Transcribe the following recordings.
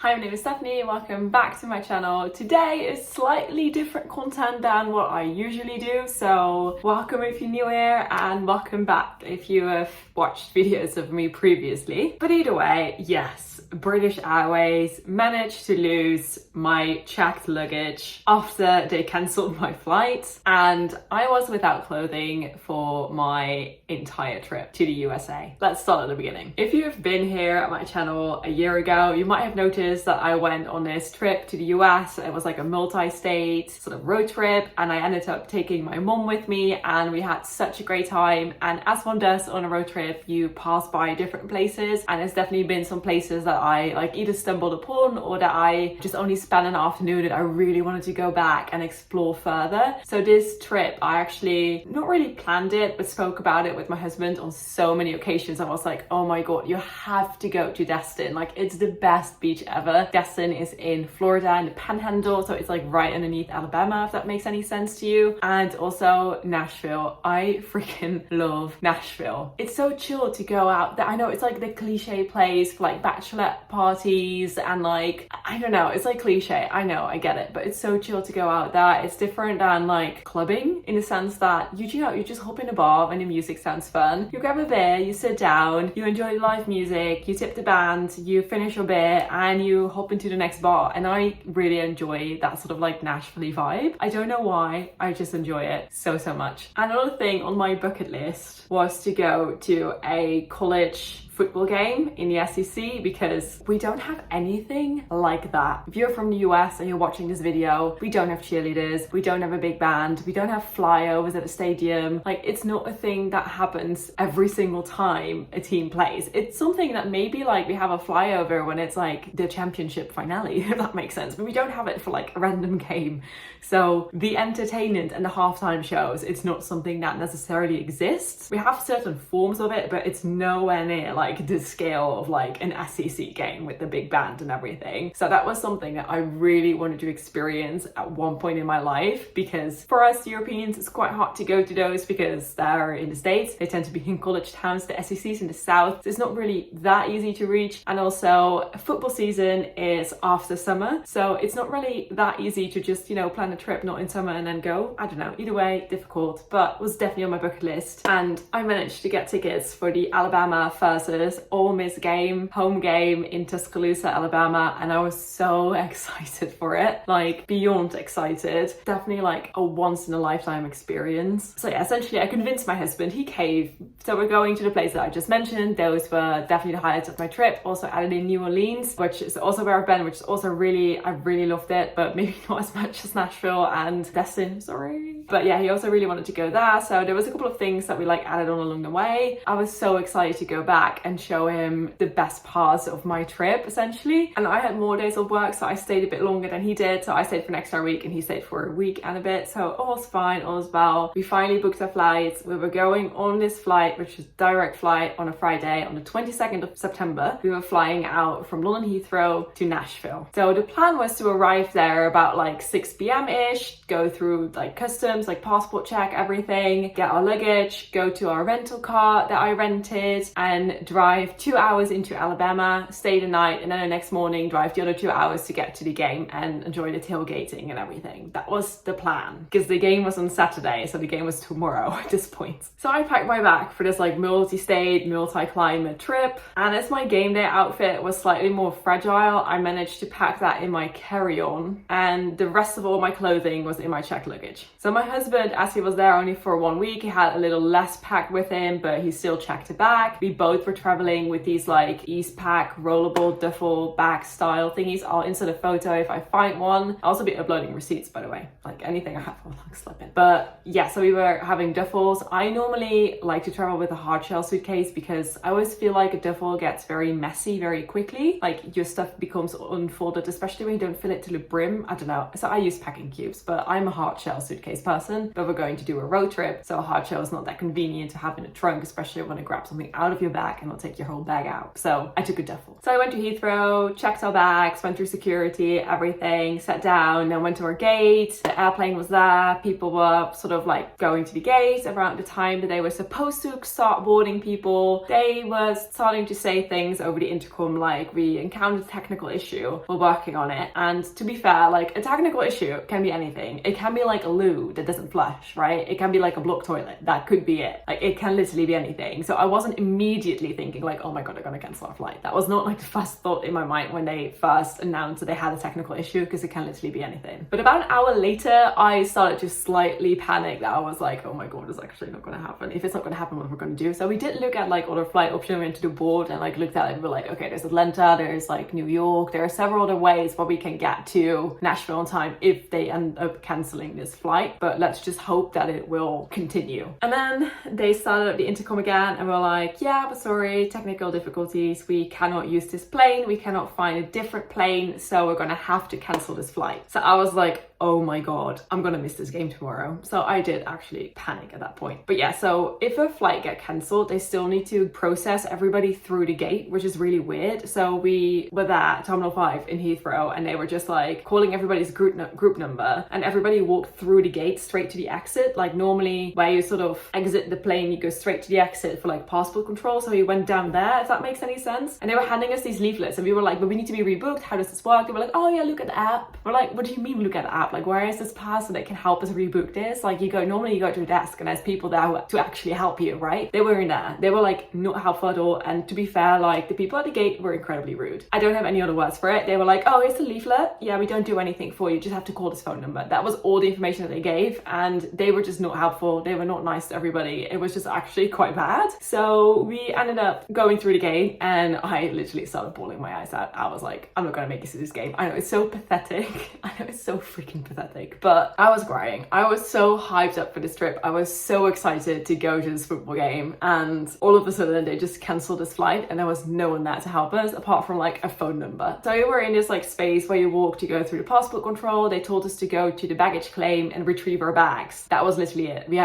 Hi, my name is Stephanie, welcome back to my channel. Today is slightly different content than what I usually do, so welcome if you're new here and welcome back if you have watched videos of me previously. But either way, yes, British Airways managed to lose my checked luggage after they cancelled my flight, and I was without clothing for my entire trip to the USA. Let's start at the beginning. If you have been here at my channel a year ago, you might have noticed that I went on this trip to the US. It was like a multi-state sort of road trip, and I ended up taking my mom with me, and we had such a great time. And as one does on a road trip, you pass by different places, and there's definitely been some places that I like either stumbled upon or that I just only spent an afternoon that I really wanted to go back and explore further. So this trip, I actually not really planned it, but spoke about it with my husband on so many occasions. I was like, oh my god, you have to go to Destin, like it's the best beach ever. Destin is in Florida in the Panhandle, so it's like right underneath Alabama, if that makes any sense to you. And also Nashville. I freaking love Nashville. It's so chill to go out there. I know it's like the cliche place for like bachelorette parties and like, I don't know, it's like cliche. I know, I get it, but it's so chill to go out there. It's different than like clubbing in the sense that you just hop in a bar and the music sounds fun. You grab a beer, you sit down, you enjoy live music, you tip the band, you finish your beer, and you hop into the next bar. And I really enjoy that sort of like Nashville vibe. I don't know why, I just enjoy it so much. Another thing on my bucket list was to go to a college football game in the SEC, because we don't have anything like that. If you're from the US and you're watching this video, we don't have cheerleaders, we don't have a big band, we don't have flyovers at the stadium. Like, it's not a thing that happens every single time a team plays. It's something that maybe like we have a flyover when it's like the championship finale, if that makes sense, but we don't have it for like a random game. So the entertainment and the halftime shows, it's not something that necessarily exists. We have certain forms of it, but it's nowhere near like the scale of like an SEC game with the big band and everything. So that was something that I really wanted to experience at one point in my life, because for us Europeans it's quite hard to go to those because they're in the States. They tend to be in college towns. The SEC's in the South, so it's not really that easy to reach. And also football season is after summer, so it's not really that easy to just, you know, plan a trip not in summer and then go. I don't know, either way, difficult, but was definitely on my bucket list. And I managed to get tickets for the Alabama versus Ole Miss game, home game in Tuscaloosa, Alabama, and I was so excited for it, like beyond excited. Definitely like a once in a lifetime experience. So yeah, essentially I convinced my husband, he caved. So we're going to the place that I just mentioned. Those were definitely the highlights of my trip. Also added in New Orleans, which is also where I've been, which is also I really loved it, but maybe not as much as Nashville and Destin, sorry. But yeah, he also really wanted to go there, so there was a couple of things that we like added on along the way. I was so excited to go back and show him the best parts of my trip, essentially. And I had more days of work, so I stayed a bit longer than he did. So I stayed for an extra week and he stayed for a week and a bit. So all's fine, all's well. We finally booked our flights. We were going on this flight, which was direct flight on a Friday on the 22nd of September. We were flying out from London Heathrow to Nashville. So the plan was to arrive there about like 6 p.m-ish, go through like customs, like passport check, everything, get our luggage, go to our rental car that I rented, and drive 2 hours into Alabama, stay the night, and then the next morning drive the other 2 hours to get to the game and enjoy the tailgating and everything. That was the plan, because the game was on Saturday, so the game was tomorrow at this point. So I packed my bag for this like multi-state, multi-climate trip, and as my game day outfit was slightly more fragile, I managed to pack that in my carry-on, and the rest of all my clothing was in my checked luggage. So my husband, as he was there only for 1 week, he had a little less packed with him, but he still checked a bag. We both were traveling with these like Eastpak rollable duffel bag style thingies. I'll insert a photo if I find one. I'll also be uploading receipts, by the way, like anything I have, I'll like slip in. But yeah, so we were having duffels. I normally like to travel with a hard shell suitcase because I always feel like a duffel gets very messy very quickly. Like your stuff becomes unfolded, especially when you don't fill it to the brim. I don't know. So I use packing cubes, but I'm a hard shell suitcase person. person, but we're going to do a road trip, so a hard shell is not that convenient to have in a trunk, especially when to grab something out of your bag and not take your whole bag out. So I took a duffel. So I went to Heathrow, checked our bags, went through security, everything, sat down, then went to our gate. The airplane was there. People were sort of like going to the gate around the time that they were supposed to start boarding people. They were starting to say things over the intercom like, we encountered a technical issue, we're working on it. And to be fair, like a technical issue can be anything. It can be like a loo that doesn't flush, right? It can be like a blocked toilet. That could be it. Like it can literally be anything. So I wasn't immediately thinking like, oh my God, they're gonna cancel our flight. That was not like the first thought in my mind when they first announced that they had a technical issue, because it can literally be anything. But about an hour later, I started to slightly panic that I was like, oh my God, it's actually not gonna happen. If it's not gonna happen, what we're gonna do? So we did look at like other flight options. We went to the board and like looked at it and we're like, okay, there's Atlanta, there's like New York, there are several other ways where we can get to Nashville on time if they end up canceling this flight, but let's just hope that it will continue. And then they started up the intercom again and we're like, yeah, but sorry, technical difficulties, we cannot use this plane, we cannot find a different plane, so we're gonna have to cancel this flight. So I was like, oh my God, I'm gonna miss this game tomorrow. So I did actually panic at that point. But yeah, so if a flight get cancelled, they still need to process everybody through the gate, which is really weird. So we were there at Terminal 5 in Heathrow and they were just like calling everybody's group number, and everybody walked through the gate straight to the exit. Like normally where you sort of exit the plane, you go straight to the exit for like passport control. So we went down there, if that makes any sense. And they were handing us these leaflets and we were like, but we need to be rebooked. How does this work? They were like, oh yeah, look at the app. We're like, what do you mean look at the app? Like, where is this person that can help us rebook this? Like normally you go to a desk and there's people there to actually help you, right? They weren't there. They were like not helpful at all. And to be fair, like the people at the gate were incredibly rude. I don't have any other words for it. They were like, oh, here's the leaflet. Yeah, we don't do anything for you. You just have to call this phone number. That was all the information that they gave. And they were just not helpful. They were not nice to everybody. It was just actually quite bad. So we ended up going through the gate and I literally started bawling my eyes out. I was like, I'm not going to make it through this game. I know it's so pathetic. I know it's so freaking pathetic, but I was crying. I was so hyped up for this trip. I was so excited to go to this football game, and all of a sudden they just cancelled this flight and there was no one there to help us apart from like a phone number. So we were in this like space where you walk to go through the passport control. They told us to go to the baggage claim and retrieve our bags. That was literally it. We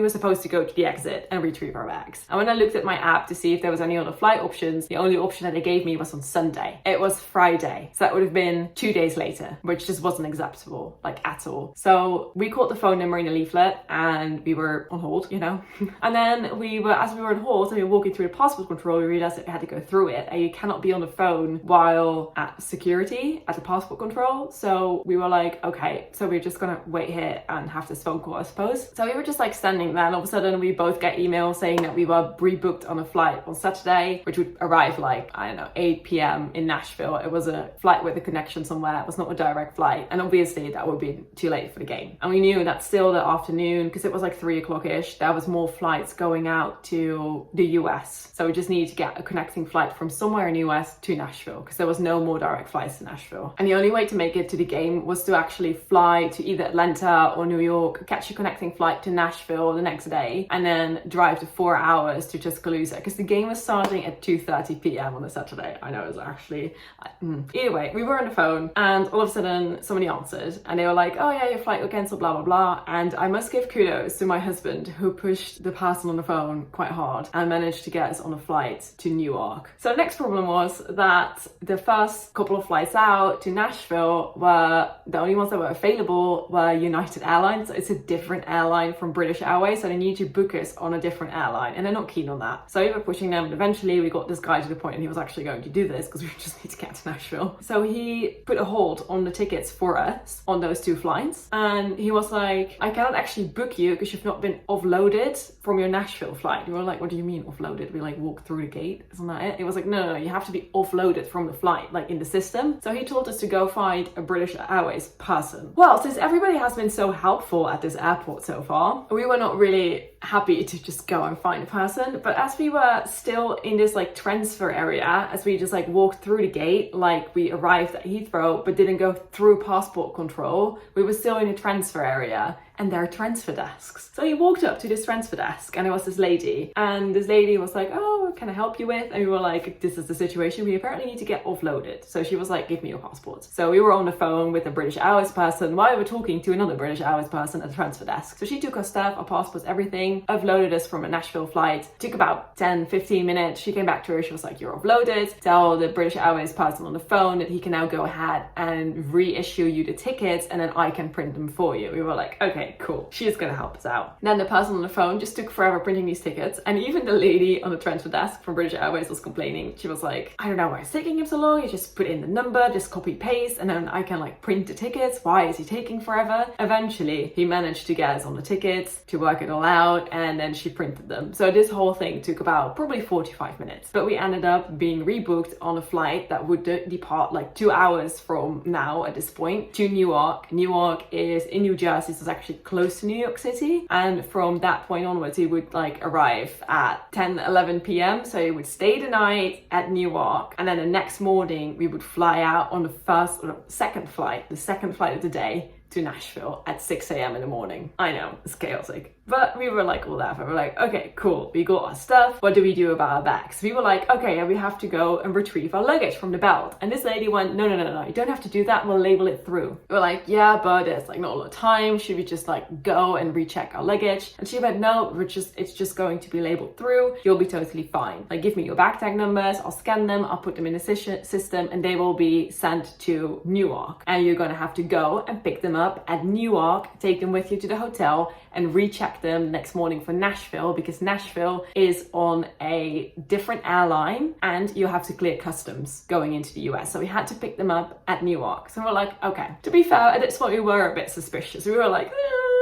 were supposed to go to the exit and retrieve our bags. And when I looked at my app to see if there was any other flight options, the only option that they gave me was on Sunday. It was Friday. So that would have been 2 days later, which just wasn't acceptable, like at all. So we called the phone number in the leaflet and we were on hold, you know. And then as we were on hold and we were walking through the passport control, we realized that we had to go through it and you cannot be on the phone while at security at the passport control. So we were like, okay, so we're just gonna wait here and have this phone call, I suppose. So we were just like standing there and all of a sudden we both get emails saying that we were rebooked on a flight on Saturday, which would arrive like, I don't know, 8 p.m. in Nashville. It was a flight with a connection somewhere. It was not a direct flight. And obviously that would be too late for the game. And we knew that still the afternoon, because it was like 3 o'clock-ish, there was more flights going out to the US. So we just needed to get a connecting flight from somewhere in the US to Nashville, because there was no more direct flights to Nashville. And the only way to make it to the game was to actually fly to either Atlanta or New York, catch a connecting flight to Nashville the next day, and then drive to 4 hours to Tuscaloosa, because the game was starting at 2:30 p.m. on a Saturday. I know it was actually... Either way, we were on the phone and all of a sudden somebody answered and they were like, oh yeah, your flight will cancel, blah, blah, blah. And I must give kudos to my husband who pushed the person on the phone quite hard and managed to get us on a flight to Newark. So the next problem was that the first couple of flights out to Nashville were the only ones that were available were United Airlines. It's a different airline from British Airways, so they need to book us on a different airline and they're not keen on that. So we were pushing them and eventually we got this guy to the point and he was actually going to do this because we just need to get to Nashville. So he put a hold on the tickets for us on those 2 flights and he was like, I cannot actually book you because you've not been offloaded from your Nashville flight. We were like, what do you mean offloaded? We like walked through the gate, isn't that it? It was like, no, you have to be offloaded from the flight, like in the system. So he told us to go find a British Airways person. Well, since everybody has been so helpful at this airport so far, we were not really happy to just go and find a person. But as we were still in this like transfer area, as we just like walked through the gate, like we arrived at Heathrow but didn't go through passport control, we were still in a transfer area. and there are transfer desks. So he walked up to this transfer desk and it was this lady, and this lady was like, oh, what can I help you with? And we were like, this is the situation, we apparently need to get offloaded. So she was like, give me your passport. So we were on the phone with a British Airways person while we were talking to another British Airways person at the transfer desk. So she took our stuff, our passports, everything, offloaded us from a Nashville flight. Took about 10-15 minutes. She came back to her, she was like, you're offloaded. Tell the British Airways person on the phone that he can now go ahead and reissue you the tickets, and then I can print them for you. We were like, okay, cool. She's gonna help us out. Then the person on the phone just took forever printing these tickets, and even the lady on the transfer desk from British Airways was complaining. She was like, I don't know why it's taking him so long. You just put in the number, just copy paste, and then I can like print the tickets. Why is he taking forever? Eventually, he managed to get us on the tickets, to work it all out, and then she printed them. So this whole thing took about probably 45 minutes. But we ended up being rebooked on a flight that would depart like 2 hours from now at this point to Newark. Newark is in New Jersey, so it's actually close to New York City. And from that point onwards, he would like arrive at 10-11 p.m. So he would stay the night at Newark, and then the next morning we would fly out on the second flight of the day to Nashville at 6 a.m. in the morning. I know, it's chaotic. But we were like all that. We were like, okay, cool. We got our stuff. What do we do about our bags? We were like, okay, we have to go and retrieve our luggage from the belt. And this lady went, no, you don't have to do that. We'll label it through. We were like, yeah, but there's like not a lot of time. Should we just like go and recheck our luggage? And she went, no, it's just going to be labeled through. You'll be totally fine. Like, give me your bag tag numbers. I'll scan them. I'll put them in the system, and they will be sent to Newark. And you're going to have to go and pick them up at Newark, take them with you to the hotel, and recheck them next morning for Nashville, because Nashville is on a different airline and you have to clear customs going into the US. So we had to pick them up at Newark. So we're like, okay. To be fair, at this point we were a bit suspicious. We were like,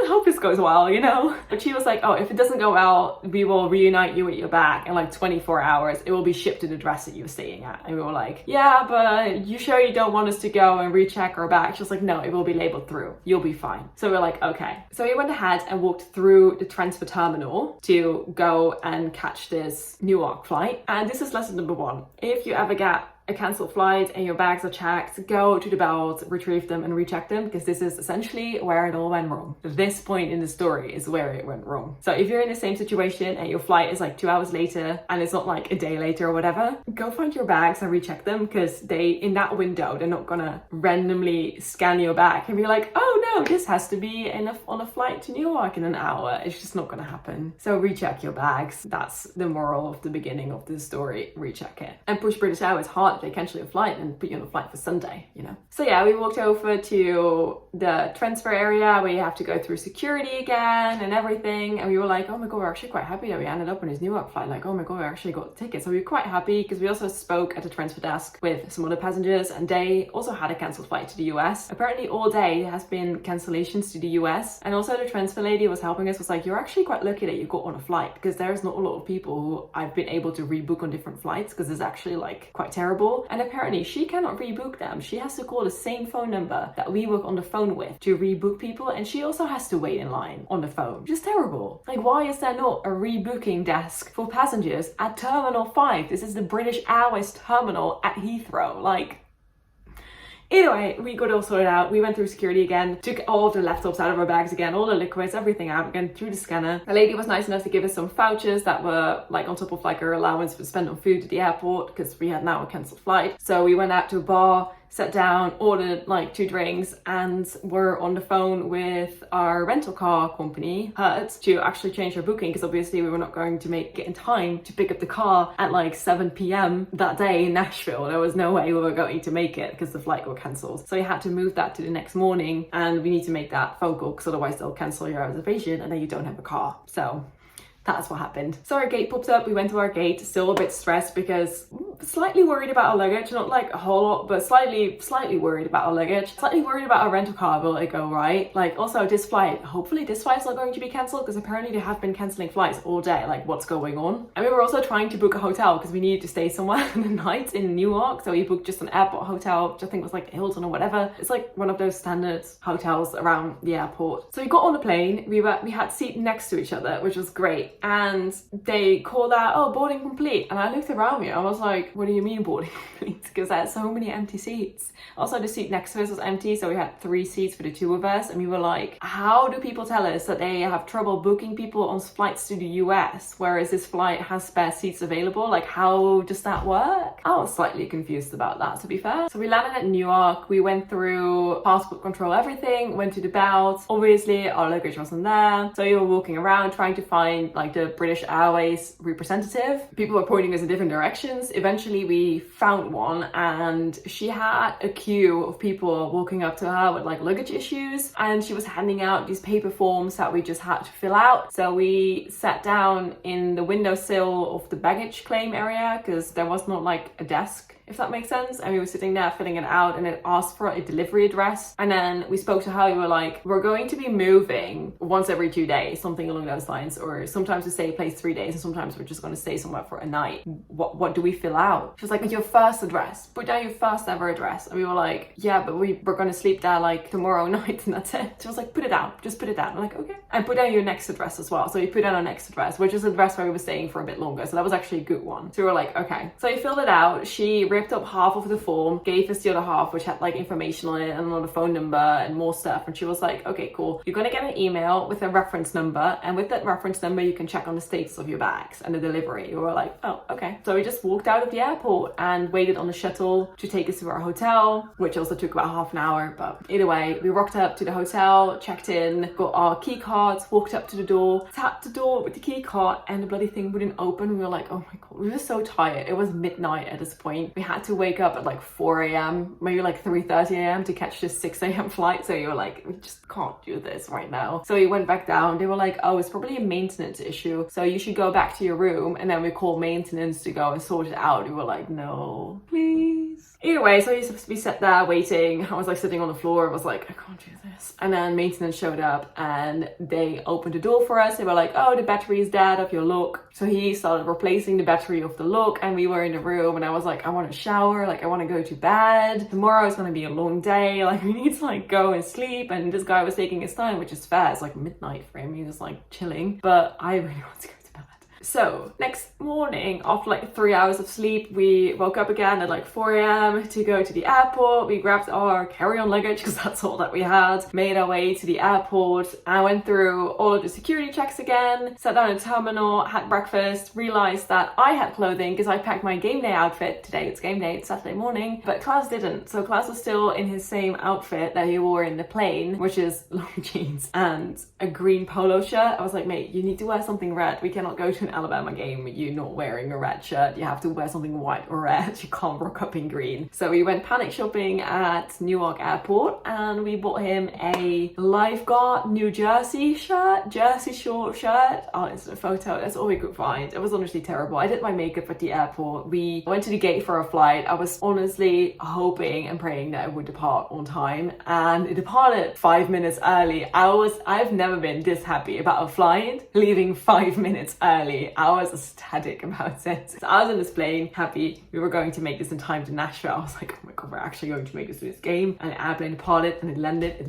hope this goes well, you know? But she was like, oh, if it doesn't go well, we will reunite you with your bag in like 24 hours. It will be shipped to the address that you were staying at. And we were like, yeah, but you sure you don't want us to go and recheck our bag? She was like, no, it will be labeled through. You'll be fine. So we're like, okay. So we went ahead and walked through the transfer terminal to go and catch this Newark flight. And this is lesson number one. If you ever get a cancelled flight and your bags are checked, go to the belt, retrieve them and recheck them, because this is essentially where it all went wrong. This point in the story is where it went wrong. So if you're in the same situation and your flight is like 2 hours later and it's not like a day later or whatever, go find your bags and recheck them, because they, in that window, they're not gonna randomly scan your bag and be like, oh no, this has to be on a flight to Newark in an hour. It's just not gonna happen. So recheck your bags. That's the moral of the beginning of this story. Recheck it. And push British Airways hard. They cancel your flight and put you on a flight for Sunday, you know? So yeah, we walked over to the transfer area where you have to go through security again and everything. And we were like, oh my God, we're actually quite happy that we ended up on his Newark flight. Like, oh my God, we actually got the ticket. So we were quite happy, because we also spoke at the transfer desk with some other passengers, and they also had a cancelled flight to the US. Apparently all day there has been cancellations to the US. And also the transfer lady was helping us, was like, you're actually quite lucky that you got on a flight, because there's not a lot of people who I've been able to rebook on different flights, because it's actually like quite terrible. And apparently she cannot rebook them. She has to call the same phone number that we were on the phone with to rebook people, and she also has to wait in line on the phone. Just terrible. Like, why is there not a rebooking desk for passengers at Terminal 5? This is the British Airways terminal at Heathrow. Like, anyway, we got it all sorted out. We went through security again, took all of the laptops out of our bags again, all the liquids, everything out again through the scanner. The lady was nice enough to give us some vouchers that were like on top of like our allowance for spend on food at the airport, because we had now a cancelled flight. So we went out to a bar, sat down, ordered like 2 drinks, and were on the phone with our rental car company, Hertz, to actually change our booking, because obviously we were not going to make it in time to pick up the car at like 7 p.m. that day in Nashville. There was no way we were going to make it because the flight got cancelled. So we had to move that to the next morning, and we need to make that phone call, because otherwise they'll cancel your reservation and then you don't have a car. So that's what happened. So our gate popped up, we went to our gate, still a bit stressed because slightly worried about our luggage, not like a whole lot, but slightly worried about our luggage, slightly worried about our rental car, will it go right? Like, also this flight, hopefully this flight's not going to be cancelled, because apparently they have been cancelling flights all day, like what's going on? And we were also trying to book a hotel because we needed to stay somewhere in the night in Newark, so we booked just an airport hotel, which I think was like Hilton or whatever. It's like one of those standard hotels around the airport. So we got on the plane, we had a seat next to each other, which was great. and they called out, oh, boarding complete. And I looked around me, I was like, what do you mean boarding complete? Because I had so many empty seats. Also, the seat next to us was empty, so we had 3 seats for the 2 of us, and we were like, how do people tell us that they have trouble booking people on flights to the US, whereas this flight has spare seats available? Like, how does that work? I was slightly confused about that, to be fair. So we landed at Newark, we went through passport control, everything, went to the belt. Obviously, our luggage wasn't there, so we were walking around trying to find like the British Airways representative. People were pointing us in different directions. Eventually, we found one, and she had a queue of people walking up to her with like luggage issues, and she was handing out these paper forms that we just had to fill out. So we sat down in the windowsill of the baggage claim area because there was not like a desk, if that makes sense. And we were sitting there filling it out, and it asked for a delivery address. And then we spoke to her, we were like, we're going to be moving once every 2 days, something along those lines, or sometimes we stay a place 3 days, and sometimes we're just going to stay somewhere for a night. What do we fill out? She was like, your first address, put down your first ever address. And we were like, yeah, but we're going to sleep there like tomorrow night, and that's it. She was like, put it down, just put it down. I'm like, okay. And put down your next address as well. So we put down our next address, which is an address where we were staying for a bit longer. So that was actually a good one. So we were like, okay. So we filled it out. She ripped up half of the form, gave us the other half, which had like information on it and another phone number and more stuff. And she was like, okay, cool. You're going to get an email with a reference number. And with that reference number, you can check on the status of your bags and the delivery. We were like, oh, okay. So we just walked out of the airport and waited on the shuttle to take us to our hotel, which also took about half an hour. But either way, we rocked up to the hotel, checked in, got our key cards, walked up to the door, tapped the door with the key card, and the bloody thing wouldn't open. We were like, oh my God, we were so tired. It was midnight at this point. We had to wake up at like 4 a.m, maybe like 3:30 a.m. to catch this 6 a.m. flight. So you were like, we just can't do this right now. So we went back down. They were like, oh, it's probably a maintenance issue, so you should go back to your room. And then we called maintenance to go and sort it out. We were like, no, please. Either way, so we sat there waiting. I was like sitting on the floor. I was like, I can't do this. And then maintenance showed up and they opened the door for us. They were like, oh, the battery is dead of your lock. So he started replacing the battery of the lock, and we were in the room, and I was like, I want to shower, like I want to go to bed. Tomorrow is going to be a long day. Like we need to like go and sleep. And this guy was taking his time, which is fair. It's like midnight for him. He was like chilling, but I really want to go to bed. So next morning, after like 3 hours of sleep, we woke up again at like 4 a.m. to go to the airport. We grabbed our carry-on luggage because that's all that we had, made our way to the airport. I went through all of the security checks again, sat down in the terminal, had breakfast, realized that I had clothing because I packed my game day outfit. Today it's game day, it's Saturday morning, but Claus didn't. So Claus was still in his same outfit that he wore in the plane, which is long jeans and a green polo shirt. I was like, mate, you need to wear something red. We cannot go to an Alabama game with you not wearing a red shirt. You have to wear something white or red. You can't rock up in green. So we went panic shopping at Newark Airport, and we bought him a lifeguard New Jersey shirt, Jersey Shore shirt. Oh, it's a photo. That's all we could find. It was honestly terrible. I did my makeup at the airport. We went to the gate for a flight. I was honestly hoping and praying that it would depart on time, and it departed 5 minutes early. I've never been this happy about a flight leaving 5 minutes early. I was ecstatic about it. So I was on this plane, happy we were going to make this in time to Nashville. I was like, oh my God, we're actually going to make this to this game. And the airplane departed, and it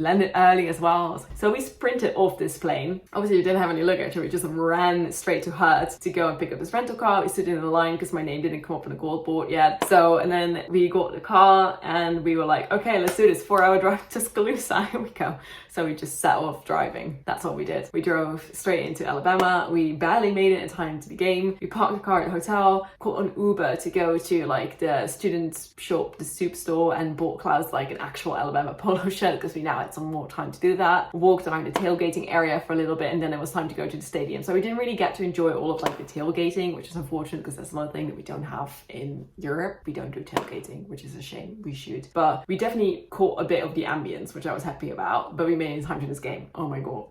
landed early as well. So we sprinted off this plane. Obviously we didn't have any luggage, so we just ran straight to Hertz to go and pick up this rental car. We stood in the line because my name didn't come up on the gold board yet. So, and then we got the car and we were like, okay, let's do this 4-hour drive to Tuscaloosa. Here we go. So we just set off driving. That's what we did. We drove straight into Alabama. We barely made it in time to the game. We parked the car at the hotel, caught an Uber to go to like the student shop, the soup store, and bought Claus like an actual Alabama polo shirt because we now had some more time to do that. Walked around the tailgating area for a little bit, and then it was time to go to the stadium. So we didn't really get to enjoy all of like the tailgating, which is unfortunate because that's another thing that we don't have in Europe. We don't do tailgating, which is a shame. We should. But we definitely caught a bit of the ambience, which I was happy about. But we made it in time to this game. Oh my God.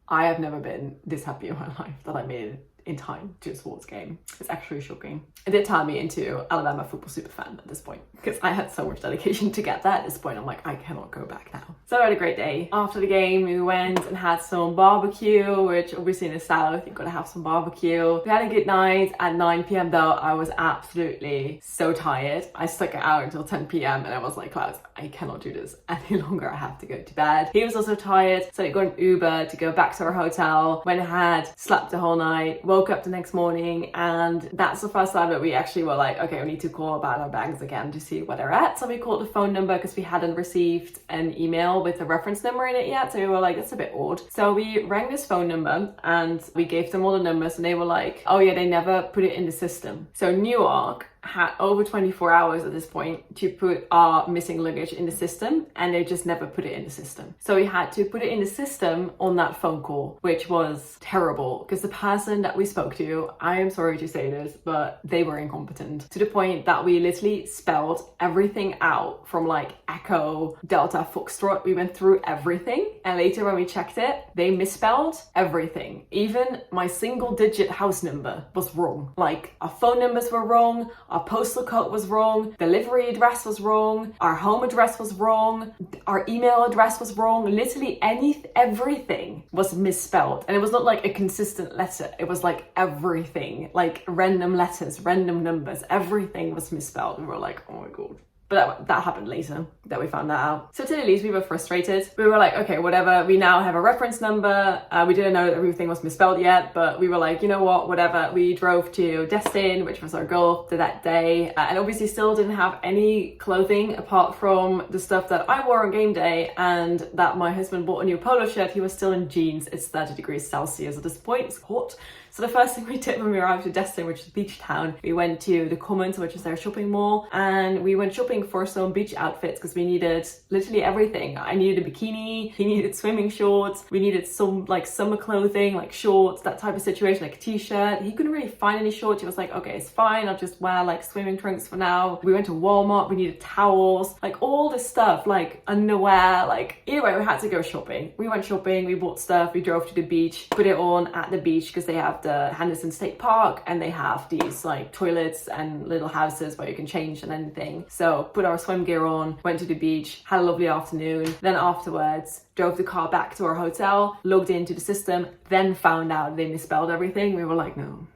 I have never been this happy in my life that I made it in time to a sports game. It's actually shocking. It did turn me into Alabama football super fan at this point, because I had so much dedication to get that. At this point, I'm like, I cannot go back now. So I had a great day. After the game, we went and had some barbecue, which obviously in the South, you've got to have some barbecue. We had a good night. At 9 p.m. though, I was absolutely so tired. I stuck it out until 10 p.m. and I was like, Claus, I cannot do this any longer. I have to go to bed. He was also tired, so I got an Uber to go back to our hotel. Went ahead, slept the whole night, woke up the next morning, and that's the first time that we actually were like, okay, we need to call about our bags again to see where they're at. So we called the phone number because we hadn't received an email with a reference number in it yet. So we were like, that's a bit odd. So we rang this phone number and we gave them all the numbers, and they were like, oh yeah, they never put it in the system. So Newark had over 24 hours at this point to put our missing luggage in the system, and they just never put it in the system. So we had to put it in the system on that phone call, which was terrible because the person that we spoke to, I am sorry to say this, but they were incompetent to the point that we literally spelled everything out from like Echo, Delta, Foxtrot. We went through everything, and later when we checked it, they misspelled everything. Even my single digit house number was wrong. Like our phone numbers were wrong, our postal code was wrong, delivery address was wrong, our home address was wrong, our email address was wrong. Literally everything was misspelled. And it was not like a consistent letter. It was like everything, like random letters, random numbers, everything was misspelled. We were like, oh my God. But that happened later, that we found that out. So to the least, we were frustrated. We were like, okay, whatever. We now have a reference number. We didn't know that everything was misspelled yet, but we were like, you know what, whatever. We drove to Destin, which was our goal for that day. And obviously still didn't have any clothing apart from the stuff that I wore on game day, and that my husband bought a new polo shirt. He was still in jeans. It's 30 degrees Celsius at this point. It's hot. So the first thing we did when we arrived to Destin, which is beach town, we went to the Commons, which is their shopping mall, and we went shopping for some beach outfits because we needed literally everything. I needed a bikini, he needed swimming shorts, we needed some like summer clothing, like shorts, that type of situation, like a t-shirt. He couldn't really find any shorts. He was like, okay, it's fine, I'll just wear like swimming trunks for now. We went to Walmart, we needed towels, like all this stuff, like underwear, like either way, we had to go shopping. We went shopping, we bought stuff, we drove to the beach, put it on at the beach because they have the Henderson State Park, and they have these like toilets and little houses where you can change and anything. So put our swim gear on, went to the beach, had a lovely afternoon. Then afterwards, drove the car back to our hotel, logged into the system, then found out they misspelled everything. We were like, no.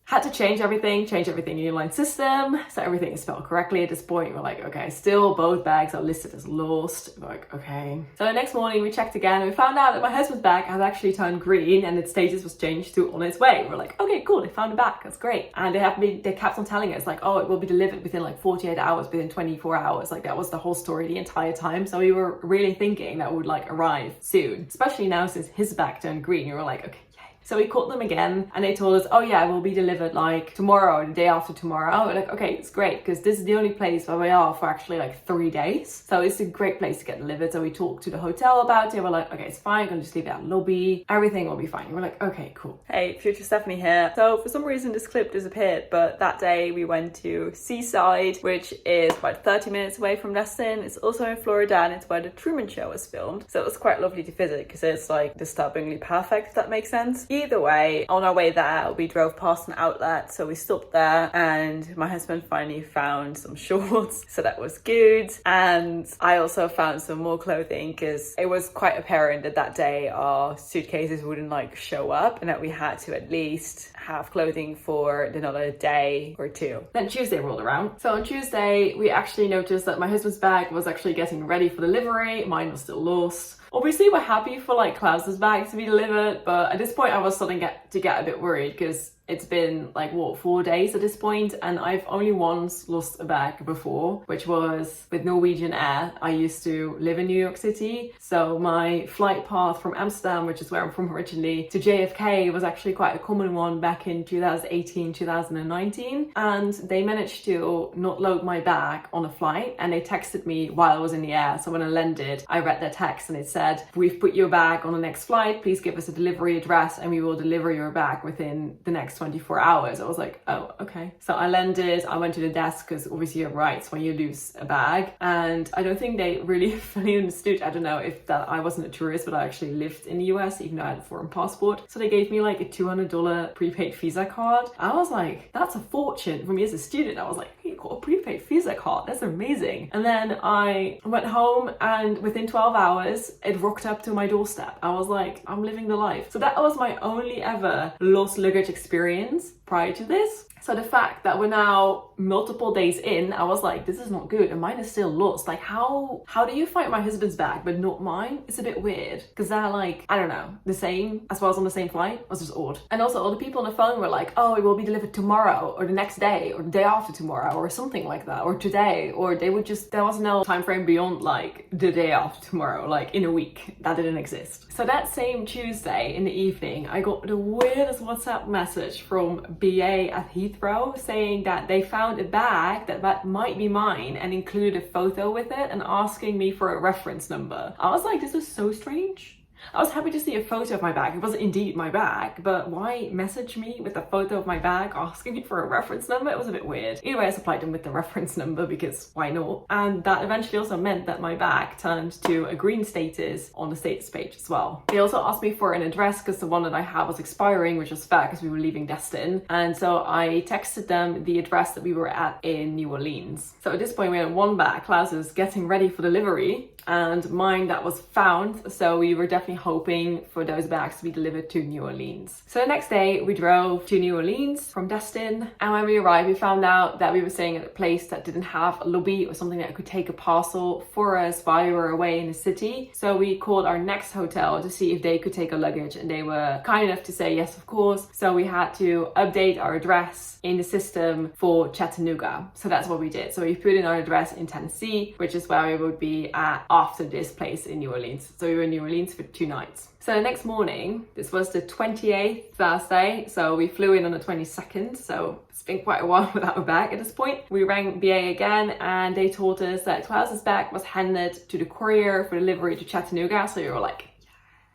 Had to change everything in the airline system, so everything is spelled correctly at this point. We're like, okay, still both bags are listed as lost. We're like, okay. So the next morning we checked again, and we found out that my husband's bag had actually turned green and its status was changed to on its way. We're like, okay, cool, they found it back, that's great. And they kept on telling us like, oh, it will be delivered within like 48 hours, within 24 hours. Like that was the whole story the entire time. So we were really thinking that it would like arrive soon, especially now since his bag turned green. We were like, okay. So we called them again and they told us, oh yeah, it will be delivered like tomorrow or the day after tomorrow. We're like, okay, it's great because this is the only place where we are for actually like 3 days. So it's a great place to get delivered. So we talked to the hotel about it. We're like, okay, it's fine. I'm going to just leave it at the lobby. Everything will be fine. We're like, okay, cool. Hey, future Stephanie here. So for some reason this clip disappeared, but that day we went to Seaside, which is about 30 minutes away from Destin. It's also in Florida and it's where the Truman Show was filmed. So it was quite lovely to visit because it's like disturbingly perfect, if that makes sense. Either way, on our way there, we drove past an outlet, so we stopped there and my husband finally found some shorts, so that was good. And I also found some more clothing because it was quite apparent that day our suitcases wouldn't like show up and that we had to at least have clothing for another day or two. Then Tuesday rolled around. So on Tuesday, we actually noticed that my husband's bag was actually getting ready for delivery. Mine was still lost. Obviously, we're happy for like Klaus's bag to be delivered, but at this point I was starting to get a bit worried because it's been like, what, 4 days at this point, and I've only once lost a bag before, which was with Norwegian Air. I used to live in New York City, so my flight path from Amsterdam, which is where I'm from originally, to JFK was actually quite a common one back in 2018, 2019, and they managed to not load my bag on a flight, and they texted me while I was in the air. So when I landed, I read their text and it said, we've put your bag on the next flight, please give us a delivery address and we will deliver your bag within the next next 24 hours. I was like, oh, okay. So I landed, I went to the desk because obviously you're right when you lose a bag. And I don't think they really fully understood. I don't know if that I wasn't a tourist, but I actually lived in the US, even though I had a foreign passport. So they gave me like a $200 prepaid Visa card. I was like, that's a fortune for me as a student. I was like, you got a prepaid Visa card. That's amazing. And then I went home and within 12 hours, it rocked up to my doorstep. I was like, I'm living the life. So that was my only ever lost luggage experience prior to this. So the fact that we're now multiple days in, I was like, this is not good, and mine is still lost. Like, how do you find my husband's bag but not mine? It's a bit weird, because they're like, I don't know, the same as well as on the same flight. It was just odd. And also all the people on the phone were like, oh, it will be delivered tomorrow or the next day or the day after tomorrow or something like that, or today, or they would just, there was no time frame beyond like the day after tomorrow, like in a week. That didn't exist. So that same Tuesday in the evening, I got the weirdest WhatsApp message from BA at Heathrow saying that they found a bag that might be mine and included a photo with it and asking me for a reference number. I was like, this is so strange. I was happy to see a photo of my bag. It was indeed my bag, but why message me with a photo of my bag asking me for a reference number? It was a bit weird. Either way, I supplied them with the reference number because why not? And that eventually also meant that my bag turned to a green status on the status page as well. They also asked me for an address because the one that I had was expiring, which was fair because we were leaving Destin. And so I texted them the address that we were at in New Orleans. So at this point, we had one bag. Claus is getting ready for delivery, and mine that was found. So we were definitely hoping for those bags to be delivered to New Orleans. So the next day we drove to New Orleans from Destin, and when we arrived we found out that we were staying at a place that didn't have a lobby or something that could take a parcel for us while we were away in the city. So we called our next hotel to see if they could take a luggage, and they were kind enough to say yes, of course. So we had to update our address in the system for Chattanooga. So that's what we did. So we put in our address in Tennessee, which is where we would be at after this place in New Orleans. So we were in New Orleans for 2 nights. So the next morning, this was the 28th Thursday, so we flew in on the 22nd, so it's been quite a while without a bag at this point. We rang BA again and they told us that Klaus's bag was handed to the courier for delivery to Chattanooga, so we were like, yeah,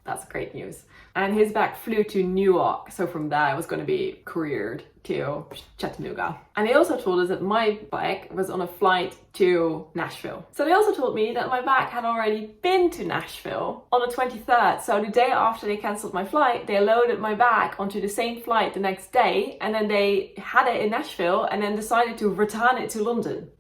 that's great news. And his bag flew to Newark, so from there it was going to be couriered to Chattanooga. And they also told us that my bag was on a flight to Nashville. So they also told me that my bag had already been to Nashville on the 23rd. So the day after they cancelled my flight, they loaded my bag onto the same flight the next day, and then they had it in Nashville and then decided to return it to London.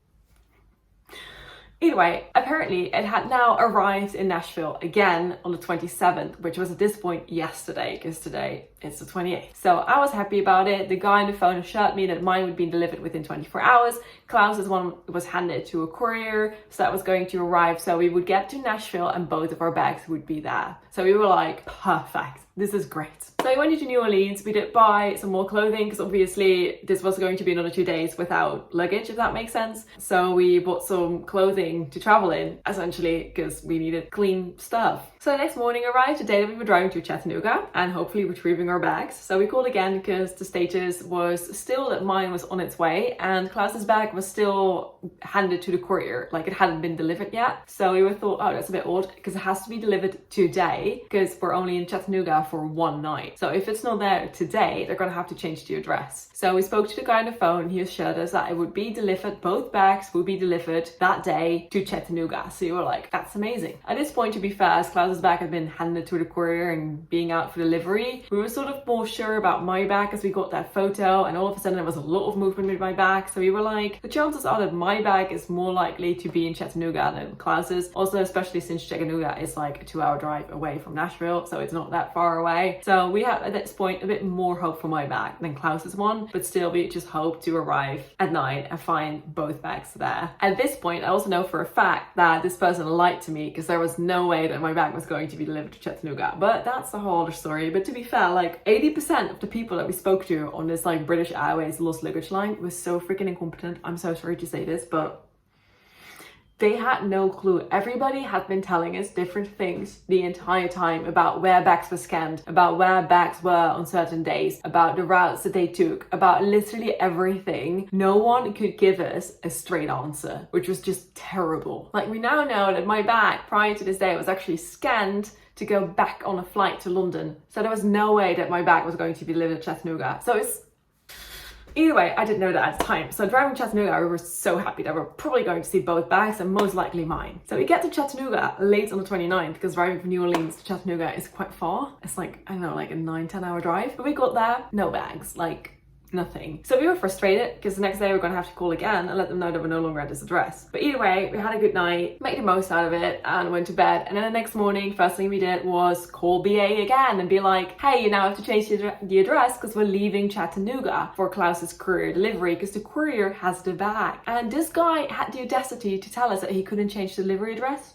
Either way, apparently it had now arrived in Nashville again on the 27th, which was at this point yesterday, because today it's the 28th. So I was happy about it. The guy on the phone assured me that mine would be delivered within 24 hours. Klaus's one was handed to a courier, so that was going to arrive. So we would get to Nashville and both of our bags would be there. So we were like, perfect. This is great. So we went into New Orleans. We did buy some more clothing because obviously this was going to be another 2 days without luggage, if that makes sense. So we bought some clothing to travel in, essentially, because we needed clean stuff. So the next morning arrived, the day that we were driving to Chattanooga and hopefully retrieving our bags. So we called again because the status was still that mine was on its way and Klaus's bag was still handed to the courier, like it hadn't been delivered yet. So we thought, oh, that's a bit odd because it has to be delivered today because we're only in Chattanooga for 1 night. So if it's not there today, they're gonna have to change the address. So we spoke to the guy on the phone. He assured us that it would be delivered, both bags would be delivered that day to Chattanooga. So we were like, that's amazing. At this point, to be fair, as Klaus's bag had been handed to the courier and being out for delivery, we were sort of more sure about my bag as we got that photo, and all of a sudden there was a lot of movement with my bag. So we were like, the chances are that my bag is more likely to be in Chattanooga than Klaus's. Also, especially since Chattanooga is like a 2-hour drive away from Nashville, so it's not that far away. So we had at this point a bit more hope for my bag than Klaus's one, but still we just hoped to arrive at night and find both bags there. At this point, I also know for a fact that this person lied to me because there was no way that my bag was going to be delivered to Chattanooga, but that's a whole other story. But to be fair, like 80% of the people that we spoke to on this like British Airways lost luggage line was so freaking incompetent. I'm so sorry to say this, but they had no clue. Everybody had been telling us different things the entire time about where bags were scanned, about where bags were on certain days, about the routes that they took, about literally everything. No one could give us a straight answer, which was just terrible. Like, we now know that my bag prior to this day was actually scanned to go back on a flight to London. So there was no way that my bag was going to be delivered to Chattanooga. So it's Either way, I didn't know that at the time. So driving to Chattanooga, we were so happy that we're probably going to see both bags and most likely mine. So we get to Chattanooga late on the 29th because driving from New Orleans to Chattanooga is quite far. It's like, I don't know, like a 9-10 hour drive. But we got there, no bags, like nothing. So we were frustrated because the next day we're going to have to call again and let them know that we're no longer at this address. But either way, we had a good night, made the most out of it and went to bed. And then the next morning, first thing we did was call BA again and be like, hey, you now have to change the address because we're leaving Chattanooga for Claus's courier delivery because the courier has the bag. And this guy had the audacity to tell us that he couldn't change the delivery address.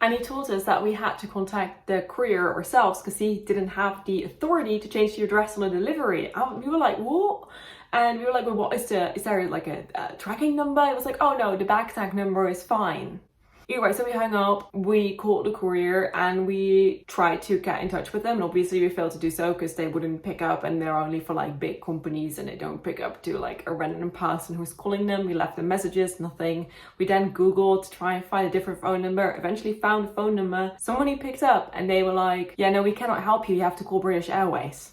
And he told us that we had to contact the courier ourselves because he didn't have the authority to change the address on the delivery. We were like, what? And we were like, well, is there like a tracking number? It was like, oh no, the bag tag number is fine. Anyway, so we hung up, we called the courier and we tried to get in touch with them. And obviously we failed to do so because they wouldn't pick up and they're only for like big companies and they don't pick up to like a random person who's calling them. We left them messages, nothing. We then Googled to try and find a different phone number, eventually found a phone number. Somebody picked up and they were like, yeah, no, we cannot help you. You have to call British Airways.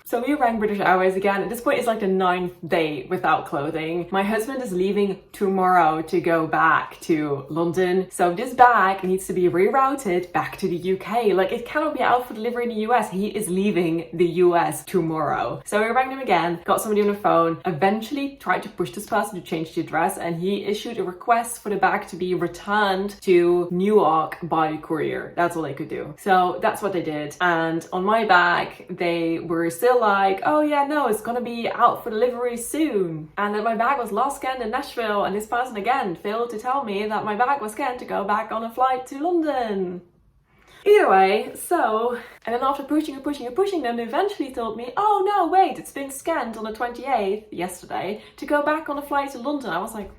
So we rang British Airways again. At this point, it's like the 9th day without clothing. My husband is leaving tomorrow to go back to London. So this bag needs to be rerouted back to the UK. Like it cannot be out for delivery in the US. He is leaving the US tomorrow. So we rang him again, got somebody on the phone, eventually tried to push this person to change the address and he issued a request for the bag to be returned to Newark by the courier. That's all they could do. So that's what they did. And on my bag, they were still like, oh yeah, no, it's gonna be out for delivery soon. And then my bag was last scanned in Nashville and this person again failed to tell me that my bag was scanned to go back on a flight to London. Either way, so, and then after pushing them, they eventually told me, oh no, wait, it's been scanned on the 28th, yesterday, to go back on a flight to London. I was like,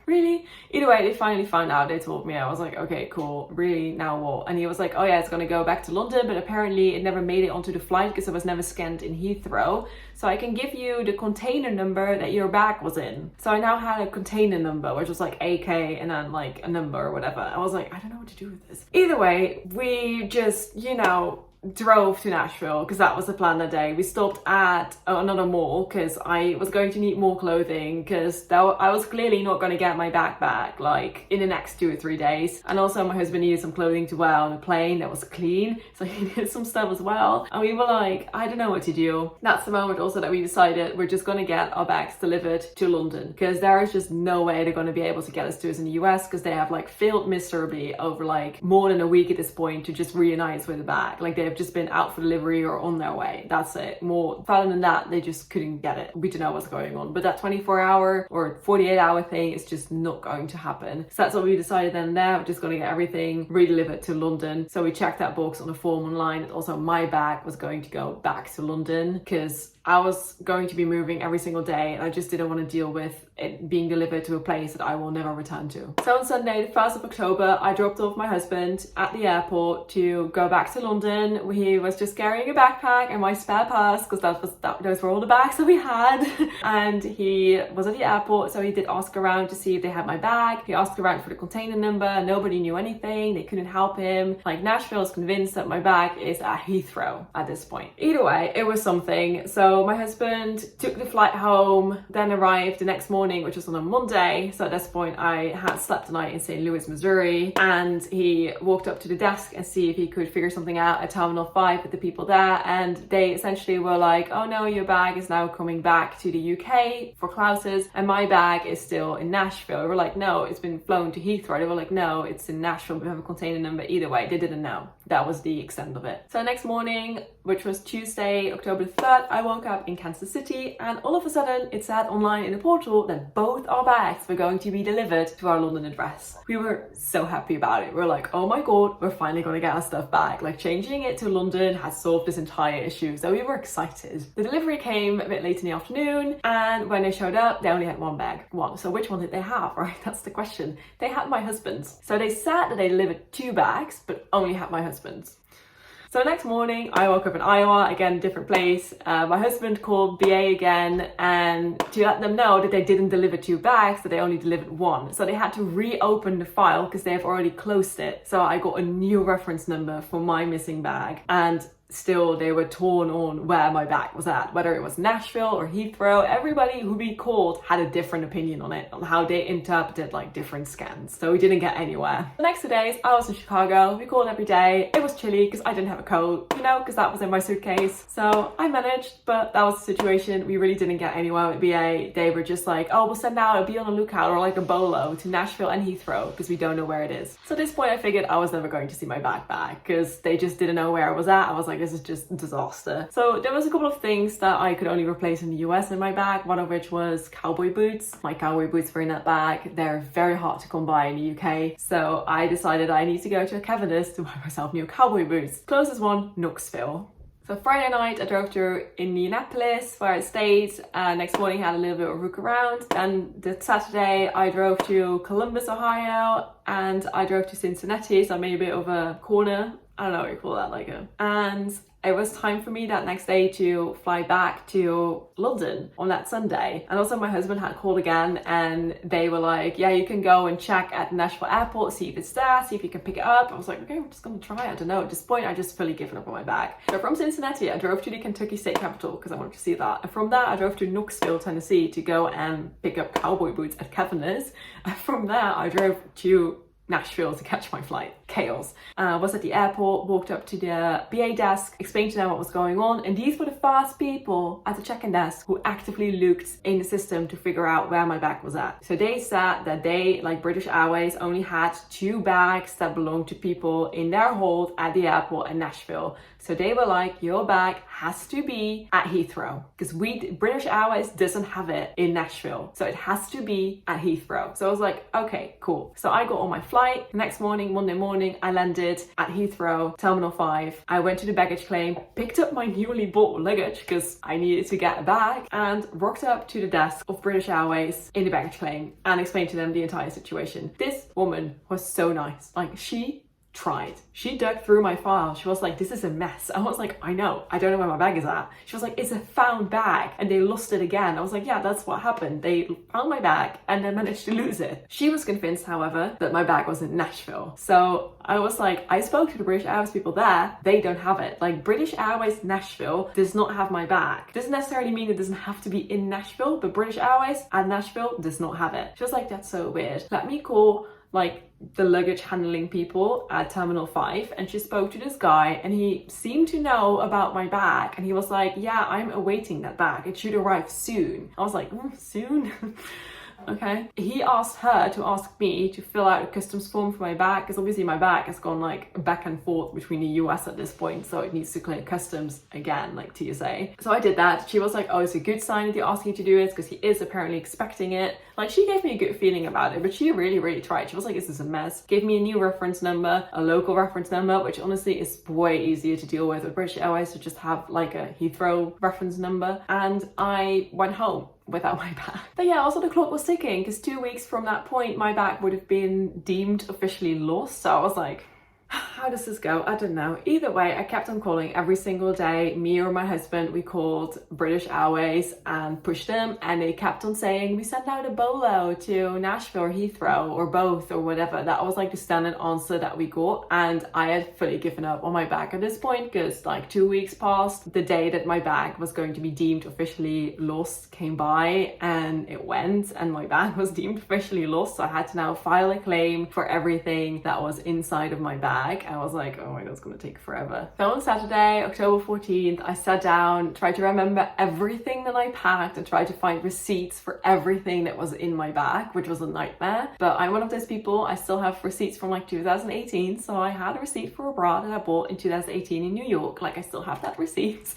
really? Either way, they finally found out. They told me. I was like, okay, cool. Really? Now what? And he was like, oh yeah, it's gonna go back to London, but apparently it never made it onto the flight because it was never scanned in Heathrow. So I can give you the container number that your bag was in. So I now had a container number, which was like AK and then like a number or whatever. I was like, I don't know what to do with this. Either way, we just, you know, drove to Nashville because that was the plan that day. We stopped at another mall because I was going to need more clothing because I was clearly not going to get my backpack like in the next 2 or 3 days. And also my husband needed some clothing to wear on the plane that was clean, so he needed some stuff as well. And we were like, I don't know what to do. That's the moment also that we decided we're just going to get our bags delivered to London because there is just no way they're going to be able to get us to us in the US because they have like failed miserably over like more than a week at this point to just reunite us with the bag. Like they've just been out for delivery or on their way. That's it. More further than that, they just couldn't get it. We don't know what's going on. But that 24-hour or 48-hour thing is just not going to happen. So that's what we decided then and there. We're just going to get everything redelivered to London. So we checked that box on the form online. And also my bag was going to go back to London because I was going to be moving every single day and I just didn't want to deal with it being delivered to a place that I will never return to. So on Sunday, the 1st of October, I dropped off my husband at the airport to go back to London. He was just carrying a backpack and my spare purse because those were all the bags that we had. And he was at the airport, so he did ask around to see if they had my bag. He asked around for the container number. Nobody knew anything. They couldn't help him. Like Nashville is convinced that my bag is at Heathrow at this point. Either way, it was something. So my husband took the flight home, then arrived the next morning, which was on a Monday. So at this point I had slept the night in St. Louis, Missouri, and he walked up to the desk and see if he could figure something out at Terminal 5 with the people there, and they essentially were like, oh no, your bag is now coming back to the UK for Claus's and my bag is still in Nashville. We were like, no, it's been flown to Heathrow. They were like, no, it's in Nashville, we have a container number. Either way, they didn't know. That was the extent of it. So next morning, which was Tuesday, October 3rd, I woke up in Kansas City and all of a sudden it said online in the portal that both our bags were going to be delivered to our London address. We were so happy about it. We're like, oh my god, we're finally going to get our stuff back. Like changing it to London has solved this entire issue. So we were excited. The delivery came a bit late in the afternoon and when they showed up, they only had one bag. One. So which one did they have, right? That's the question. They had my husband's. So they said that they delivered 2 bags, but only had my husband's. So next morning, I woke up in Iowa, again, different place. My husband called BA again and to let them know that they didn't deliver 2 bags, that they only delivered 1. So they had to reopen the file because they have already closed it. So I got a new reference number for my missing bag. And still they were torn on where my bag was at, whether it was Nashville or Heathrow. Everybody who we called had a different opinion on it, on how they interpreted like different scans. So we didn't get anywhere. The next 2 days I was in Chicago. We called every day. It was chilly because I didn't have a coat, you know, because that was in my suitcase. So I managed, but that was the situation. We really didn't get anywhere with BA. They were just like, oh, we'll send out, be on the lookout, or like a bolo to Nashville and Heathrow because we don't know where it is. So at this point I figured I was never going to see my backpack because they just didn't know where I was at. I was like, this is just a disaster. So there was a couple of things that I could only replace in the US in my bag, one of which was cowboy boots. My cowboy boots were in that bag. They're very hard to come by in the UK. So I decided I need to go to a Cavendish to buy myself new cowboy boots. Closest one, Knoxville. So Friday night I drove to Indianapolis where I stayed. Next morning I had a little bit of a look around. Then the Saturday I drove to Columbus, Ohio, and I drove to Cincinnati. So I made a bit of a corner. I don't know what you call that, and it was time for me that next day to fly back to London on that Sunday. And also my husband had called again and they were like, yeah, you can go and check at Nashville Airport, see if it's there, see if you can pick it up. I was like, okay, I'm just gonna try it. I don't know. At this point, I just fully given up on my bag. So from Cincinnati, I drove to the Kentucky State Capitol because I wanted to see that. And from there, I drove to Knoxville, Tennessee to go and pick up cowboy boots at Cavendish. And from there, I drove to Nashville to catch my flight. Chaos. Was at the airport, walked up to the BA desk, explained to them what was going on, and these were the first people at the check-in desk who actively looked in the system to figure out where my bag was at. So they said that they, like British Airways, only had 2 bags that belonged to people in their hold at the airport in Nashville. So they were like, your bag has to be at Heathrow because British Airways doesn't have it in Nashville. So it has to be at Heathrow. So I was like, okay, cool. So I got on my flight. The next morning, Monday morning, I landed at Heathrow, Terminal 5. I went to the baggage claim, picked up my newly bought luggage because I needed to get a bag, and rocked up to the desk of British Airways in the baggage claim and explained to them the entire situation. This woman was so nice. Like, she tried. She dug through my file. She was like, this is a mess. I was like, I know. I don't know where my bag is at. She was like, it's a found bag and they lost it again. I was like, yeah, that's what happened. They found my bag and then managed to lose it. She was convinced, however, that my bag was in Nashville. So I was like, I spoke to the British Airways people there. They don't have it. Like, British Airways Nashville does not have my bag. Doesn't necessarily mean it doesn't have to be in Nashville, but British Airways at Nashville does not have it. She was like, that's so weird. Let me call like the luggage handling people at Terminal 5, and she spoke to this guy and he seemed to know about my bag, and he was like, yeah, I'm awaiting that bag. It should arrive soon. I was like, soon? Okay. He asked her to ask me to fill out a customs form for my bag because obviously my bag has gone like back and forth between the US at this point, so it needs to clear customs again, like TSA. So I did that. She was like, oh, it's a good sign that you're asking you to do it because he is apparently expecting it. Like, she gave me a good feeling about it, but she really tried. She was like, this is a mess. Gave me a new reference number, a local reference number, which honestly is way easier to deal with British Airways to just have like a Heathrow reference number. And I went home without my bag. But yeah, also the clock was ticking because 2 weeks from that point, my bag would have been deemed officially lost. So I was like, how does this go? I don't know. Either way, I kept on calling every single day. Me or my husband, we called British Airways and pushed them, and they kept on saying, we sent out a bolo to Nashville or Heathrow or both or whatever. That was like the standard answer that we got, and I had fully given up on my bag at this point because like 2 weeks passed. The day that my bag was going to be deemed officially lost came by, and it went, and my bag was deemed officially lost. So I had to now file a claim for everything that was inside of my bag. I was like, oh my god, it's gonna take forever. So on Saturday, October 14th, I sat down, tried to remember everything that I packed and tried to find receipts for everything that was in my bag, which was a nightmare. But I'm one of those people, I still have receipts from like 2018. So I had a receipt for a bra that I bought in 2018 in New York. Like, I still have that receipt.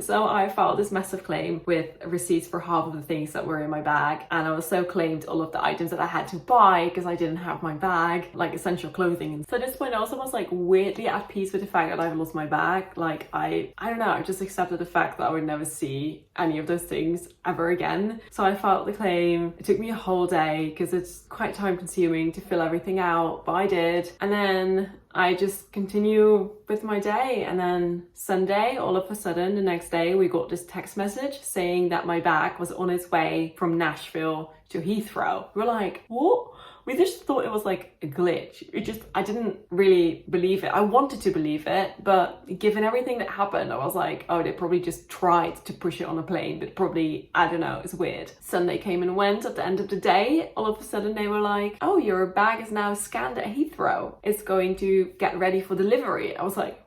So I filed this massive claim with receipts for half of the things that were in my bag. And I also claimed all of the items that I had to buy because I didn't have my bag, like essential clothing. And so at this point, I also was like weirdly at peace with the fact that I've lost my bag. Like, I don't know, I just accepted the fact that I would never see any of those things ever again. So I filed the claim. It took me a whole day because it's quite time consuming to fill everything out, but I did. And then I just continue with my day. And then Sunday, all of a sudden, the next day, we got this text message saying that my bag was on its way from Nashville to Heathrow. We're like, what? We just thought it was like a glitch. I didn't really believe it. I wanted to believe it, but given everything that happened, I was like, oh, they probably just tried to push it on a plane, but probably, I don't know, it's weird. Sunday came and went. At the end of the day, all of a sudden they were like, oh, your bag is now scanned at Heathrow. It's going to get ready for delivery. I was like,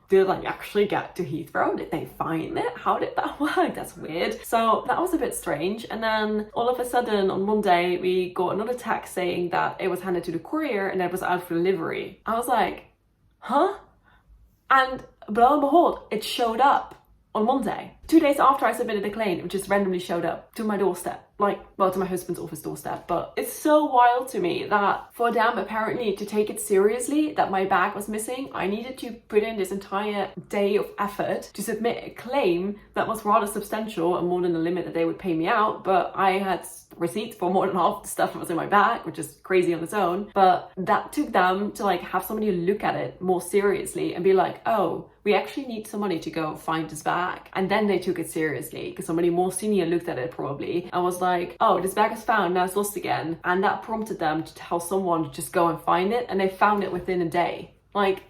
did it like actually get to Heathrow? Did they find it? How did that work? That's weird. So that was a bit strange. And then all of a sudden on Monday, we got another text saying that it was handed to the courier and it was out for delivery. I was like, huh? And lo and behold, it showed up on Monday. 2 days after I submitted the claim, it just randomly showed up to my doorstep. Like, well, to my husband's office doorstep. But it's so wild to me that for them apparently to take it seriously that my bag was missing, I needed to put in this entire day of effort to submit a claim that was rather substantial and more than the limit that they would pay me out. But I had receipts for more than half the stuff that was in my bag, which is crazy on its own. But that took them to like have somebody look at it more seriously and be like, oh, we actually need somebody to go find this bag. And then they took it seriously because somebody more senior looked at it probably and was like, oh, this bag is found, now it's lost again. And that prompted them to tell someone to just go and find it, and they found it within a day. Like,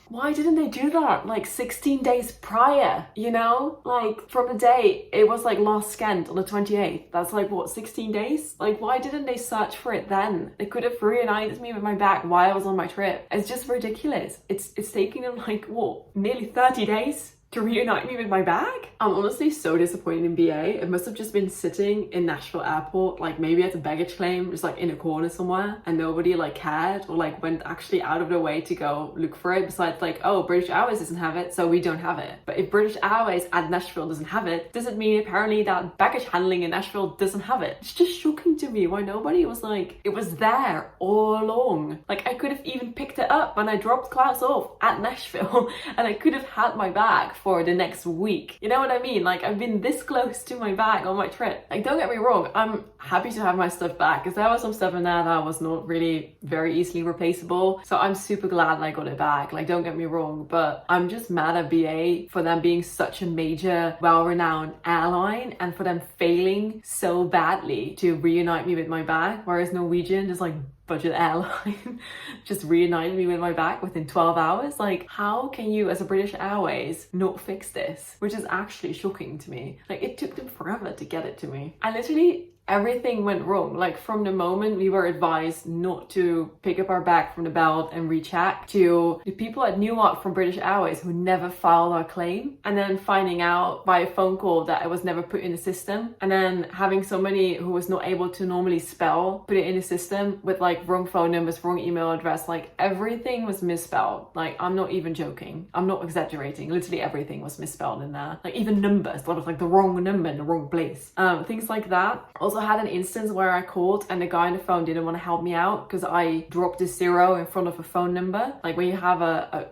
why didn't they do that like 16 days prior, you know? Like, from the day it was like last scanned on the 28th, that's like what, 16 days? Like, why didn't they search for it then? They could have reunited me with my bag while I was on my trip. It's just ridiculous. It's taking them like, what, nearly 30 days to reunite me with my bag? I'm honestly so disappointed in BA. It must have just been sitting in Nashville Airport, like maybe at a baggage claim, just like in a corner somewhere, and nobody like cared or like went actually out of their way to go look for it, besides like, oh, British Airways doesn't have it, so we don't have it. But if British Airways at Nashville doesn't have it, does it mean apparently that baggage handling in Nashville doesn't have it? It's just shocking to me why nobody was like, it was there all along. Like, I could have even picked it up when I dropped Claus off at Nashville and I could have had my bag for the next week. You know what I mean? Like, I've been this close to my bag on my trip. Like, don't get me wrong, I'm happy to have my stuff back because there was some stuff in there that was not really very easily replaceable. So I'm super glad I got it back. Like, don't get me wrong, but I'm just mad at BA for them being such a major, well-renowned airline and for them failing so badly to reunite me with my bag, whereas Norwegian is like budget airline just reunited me with my bag within 12 hours. Like, how can you as a British Airways not fix this? Which is actually shocking to me. Like, it took them forever to get it to me. I literally, everything went wrong. Like, from the moment we were advised not to pick up our bag from the belt and recheck, to the people at Newark from British Airways who never filed our claim, and then finding out by a phone call that it was never put in the system, and then having somebody who was not able to normally spell put it in the system with like wrong phone numbers, wrong email address. Like, everything was misspelled. Like, I'm not even joking, I'm not exaggerating, literally everything was misspelled in there. Like, even numbers, thought it was like the wrong number in the wrong place, things like that. Also had an instance where I called and the guy on the phone didn't want to help me out because I dropped a 0 in front of a phone number. Like, when you have a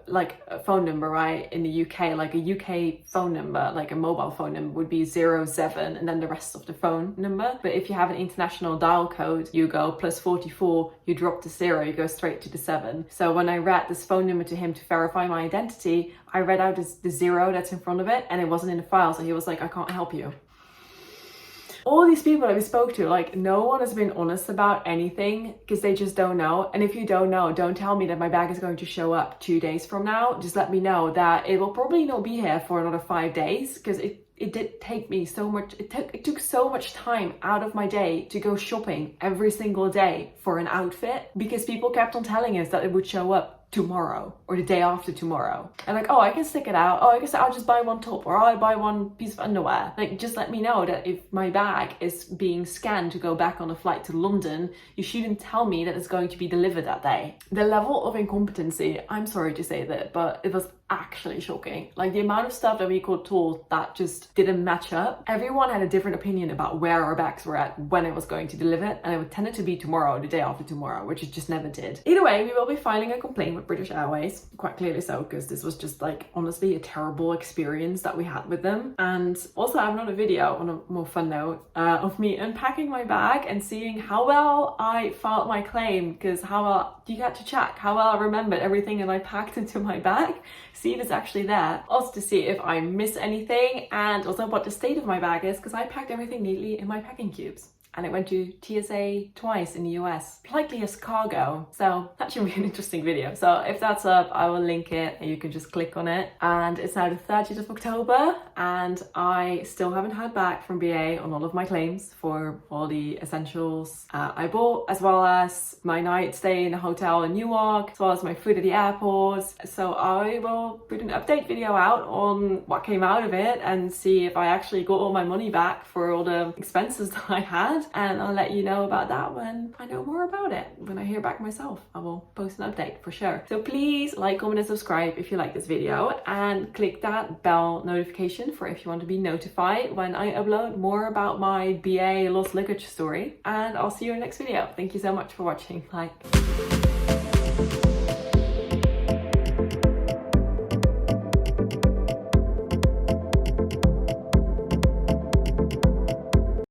phone number, right, in the UK, like a UK phone number, like a mobile phone number would be 07 and then the rest of the phone number. But if you have an international dial code, you go +44, you drop the 0, you go straight to the 7. So when I read this phone number to him to verify my identity, I read out the 0 that's in front of it and it wasn't in the file. So he was like, I can't help you. All these people that we spoke to, like, no one has been honest about anything because they just don't know. And if you don't know, don't tell me that my bag is going to show up 2 days from now. Just let me know that it will probably not be here for another 5 days because it did take me so much, it took so much time out of my day to go shopping every single day for an outfit because people kept on telling us that it would show up tomorrow or the day after tomorrow. And like, oh, I can stick it out. Oh, I guess I'll just buy one top or I'll buy one piece of underwear. Like, just let me know that if my bag is being scanned to go back on a flight to London, you shouldn't tell me that it's going to be delivered that day. The level of incompetency, I'm sorry to say that, but it was actually shocking. Like, the amount of stuff that we got told that just didn't match up. Everyone had a different opinion about where our bags were at when it was going to deliver, and it tended to be tomorrow or the day after tomorrow, which it just never did. Either way, we will be filing a complaint with British Airways, quite clearly so, because this was just like, honestly, a terrible experience that we had with them. And also, I have another video on a more fun note of me unpacking my bag and seeing how well I filed my claim, because how well, you get to check how well I remembered everything that I packed into my bag, see if it's actually there. Also to see if I miss anything and also what the state of my bag is, because I packed everything neatly in my packing cubes. and it went to TSA twice in the US, likely as cargo. So that should be an interesting video. So if that's up, I will link it and you can just click on it. And it's now the 30th of October and I still haven't heard back from BA on all of my claims for all the essentials I bought, as well as my night stay in a hotel in Newark, as well as my food at the airport. So I will put an update video out on what came out of it and see if I actually got all my money back for all the expenses that I had, and I'll let you know about that when I know more about it. When I hear back myself, I will post an update for sure. So please like, comment and subscribe if you like this video, and click that bell notification for if you want to be notified when I upload more about my BA lost luggage story. And I'll see you in the next video. Thank you so much for watching. Bye.